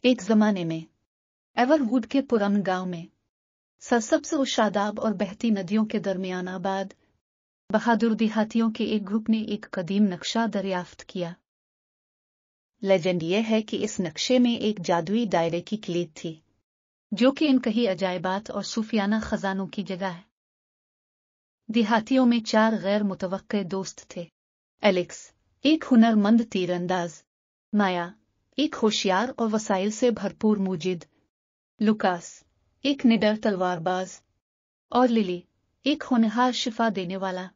एक जमाने में एवरवुड के पुराने गांव में सरसब्ज और शादाब और बहती नदियों के दरमियान आबाद बहादुर देहातियों के एक ग्रुप ने एक कदीम नक्शा दरियाफ्त किया। लेजेंड यह है कि इस नक्शे में एक जादुई दायरे की किलीद थी, जो कि इन कई अजायबात और सूफियाना खजानों की जगह है। देहातियों में 4 गैर मुतवक्के दोस्त थे। एलेक्स, एक हुनरमंद तीरंदाज, माया, एक होशियार और वसाइल से भरपूर मुजिद, लुकास, एक निडर तलवारबाज, और लिली, एक होनहार शिफा देने वाला।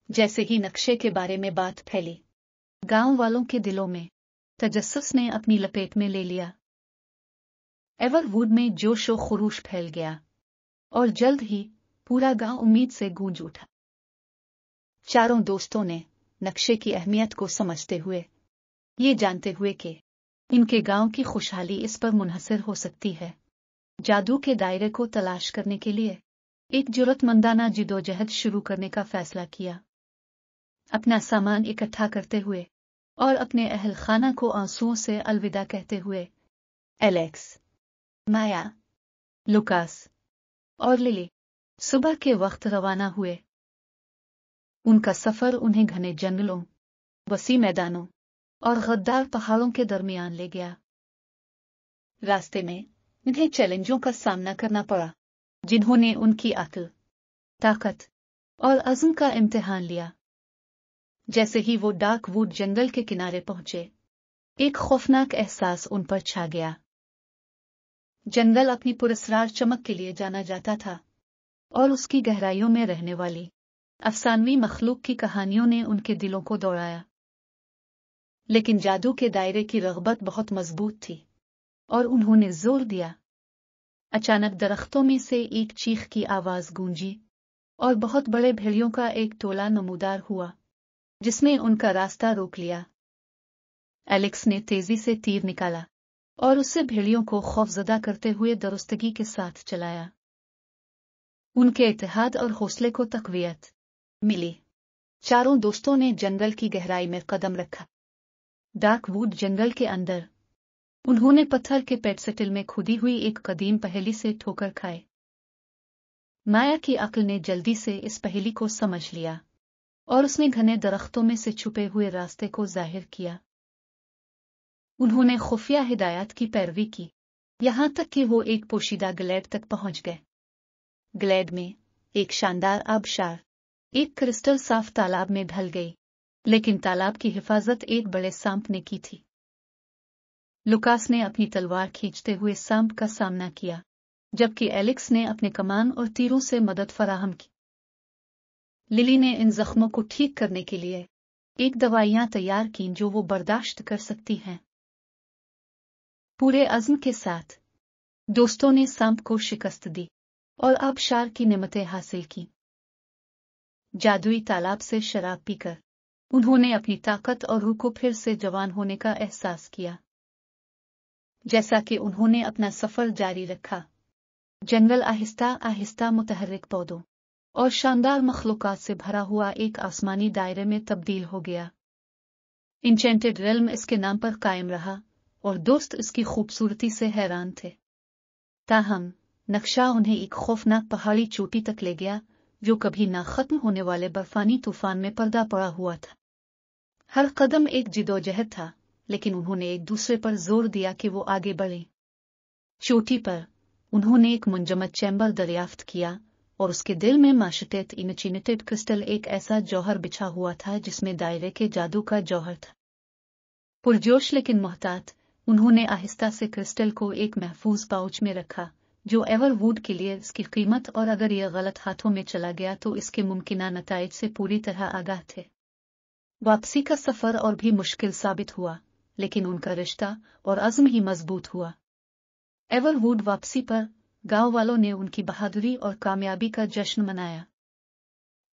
जैसे ही नक्शे के बारे में बात फैली, गांव वालों के दिलों में तजस्सुस ने अपनी लपेट में ले लिया। एवरवुड में जोश और खुरूश फैल गया और जल्द ही पूरा गांव उम्मीद से गूंज उठा। चारों दोस्तों ने नक्शे की अहमियत को समझते हुए, ये जानते हुए कि इनके गांव की खुशहाली इस पर मुनहसर हो सकती है, जादू के दायरे को तलाश करने के लिए एक जुर्रतमंदाना जिदोजहद शुरू करने का फैसला किया। अपना सामान इकट्ठा करते हुए और अपने अहल खाना को आंसुओं से अलविदा कहते हुए एलेक्स, माया, लुकास और लिली सुबह के वक्त रवाना हुए। उनका सफर उन्हें घने जंगलों, वसी मैदानों और गद्दार पहाड़ों के दरमियान ले गया। रास्ते में इन्हें चैलेंजों का सामना करना पड़ा, जिन्होंने उनकी अक्ल, ताकत और अज़्म का इम्तिहान लिया। जैसे ही वो डार्कवुड जंगल के किनारे पहुंचे, एक खौफनाक एहसास उन पर छा गया। जंगल अपनी पुरस्रार चमक के लिए जाना जाता था और उसकी गहराइयों में रहने वाली अफसानवी मखलूक की कहानियों ने उनके दिलों को दौड़ाया। लेकिन जादू के दायरे की रग़बत बहुत मजबूत थी और उन्होंने जोर दिया। अचानक दरख्तों में से एक चीख की आवाज गूंजी और बहुत बड़े भेड़ियों का एक टोला नमूदार हुआ, जिसने उनका रास्ता रोक लिया। एलेक्स ने तेजी से तीर निकाला और उससे भेड़ियों को खौफजदा करते हुए दुरुस्तगी के साथ चलाया। उनके इत्तेहाद और हौसले को तक़वियत मिली। चारों दोस्तों ने जंगल की गहराई में कदम रखा। डार्कवुड जंगल के अंदर उन्होंने पत्थर के पेटसेटिल में खुदी हुई एक कदीम पहेली से ठोकर खाए। माया की अक्ल ने जल्दी से इस पहेली को समझ लिया और उसने घने दरख्तों में से छुपे हुए रास्ते को जाहिर किया। उन्होंने खुफिया हिदायत की पैरवी की, यहां तक कि वो एक पोशीदा ग्लेड तक पहुंच गए। ग्लेड में एक शानदार आबशार एक क्रिस्टल साफ तालाब में ढल गई, लेकिन तालाब की हिफाजत एक बड़े सांप ने की थी। लुकास ने अपनी तलवार खींचते हुए सांप का सामना किया, जबकि एलेक्स ने अपने कमान और तीरों से मदद फराहम की। लिली ने इन जख्मों को ठीक करने के लिए एक दवाइयां तैयार की जो वो बर्दाश्त कर सकती हैं। पूरे अज़्म के साथ दोस्तों ने सांप को शिकस्त दी और आबशार की नेमतें हासिल की। जादुई तालाब से शराब पीकर उन्होंने अपनी ताकत और रूह को फिर से जवान होने का एहसास किया। जैसा कि उन्होंने अपना सफर जारी रखा, जंगल आहिस्ता आहिस्ता मुतहर्रिक पौधों और शानदार मखलूकात से भरा हुआ एक आसमानी दायरे में तब्दील हो गया। इंचेंटेड रेल्म इसके नाम पर कायम रहा और दोस्त इसकी खूबसूरती से हैरान थे। ताहम नक्शा उन्हें एक खौफनाक पहाड़ी चोटी तक ले गया, जो कभी ना खत्म होने वाले बर्फानी तूफान में पर्दा पड़ा हुआ था। हर कदम एक जिदोजहद था, लेकिन उन्होंने एक दूसरे पर जोर दिया कि वो आगे बढ़े। चोटी पर उन्होंने एक मुंजमद चैम्बर दरियाफ्त किया और उसके दिल में माशटेट इनचिनेटेड क्रिस्टल एक ऐसा जौहर बिछा हुआ था जिसमें दायरे के जादू का जौहर था। पुरजोश लेकिन मोहतात उन्होंने आहिस्ता से क्रिस्टल को एक महफूज पाउच में रखा, जो एवरवुड के लिए इसकी कीमत और अगर यह गलत हाथों में चला गया तो इसके मुमकिना नताइज से पूरी तरह आगाह थे। वापसी का सफर और भी मुश्किल साबित हुआ, लेकिन उनका रिश्ता और अज़्म ही मजबूत हुआ। एवरवुड वापसी पर गांव वालों ने उनकी बहादुरी और कामयाबी का जश्न मनाया।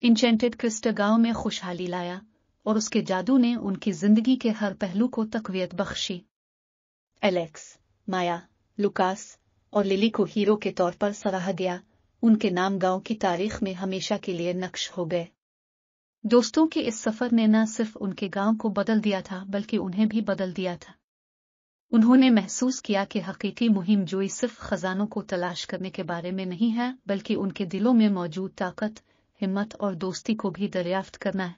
इंचेंटेड क्रिस्टल गांव में खुशहाली लाया और उसके जादू ने उनकी जिंदगी के हर पहलू को तक़वियत बख्शी। एलेक्स, माया, लुकास और लिली को हीरो के तौर पर सराहा गया। उनके नाम गांव की तारीख में हमेशा के लिए नक्श हो गए। दोस्तों के इस सफर ने न सिर्फ उनके गांव को बदल दिया था, बल्कि उन्हें भी बदल दिया था। उन्होंने महसूस किया कि हकीकी मुहिम जोई सिर्फ खजानों को तलाश करने के बारे में नहीं है, बल्कि उनके दिलों में मौजूद ताकत, हिम्मत और दोस्ती को भी दरियाफ्त करना है।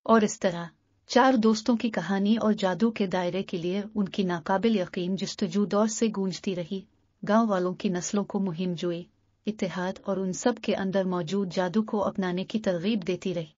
और इस तरह 4 दोस्तों की कहानी और जादू के दायरे के लिए उनकी नाकाबिल यकीन जस्तजू दौर से गूंजती रही। गांव वालों की नस्लों को मुहिम जोई, इत्तेहाद और उन सब के अंदर मौजूद जादू को अपनाने की तरगीब देती रही।